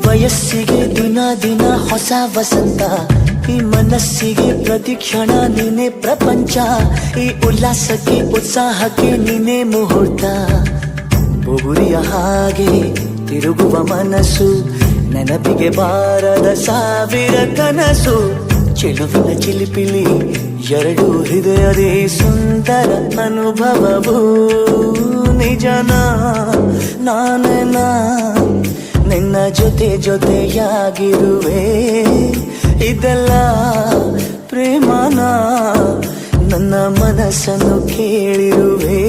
ವಯಸ್ಸಿಗೆ ದಿನ ದಿನ ಹೊಸ ವಸಂತ, ಈ ಮನಸ್ಸಿಗೆ ಪ್ರತಿಕ್ಷಣ ನೀನೆ ಪ್ರಪಂಚ, ಈ ಉಲ್ಲಾಸಕ್ಕೆ ಉತ್ಸಾಹಕ್ಕೆ ನೀನೆ ಮುಹೂರ್ತ. ಬುಗುರಿಯ ಹಾಗೆ ತಿರುಗುವ ಮನಸ್ಸು, ನೆನಪಿಗೆ ಬಾರದ ಸಾವಿರ ಕನಸು. ಚೆಲುವಿನ ಚಿಲಿಪಿಲಿ ಎರಡು ಹೃದಯದೇ ಸುಂದರ ಅನುಭವವು. ನಿಜನ ನಾನೇನ ನಿನ್ನ ಜೊತೆ ಜೊತೆಯಾಗಿರುವೆ, ಇದೆಲ್ಲ ಪ್ರೇಮನ ನನ್ನ ಮನಸ್ಸನ್ನು ಕೇಳಿರುವೆ.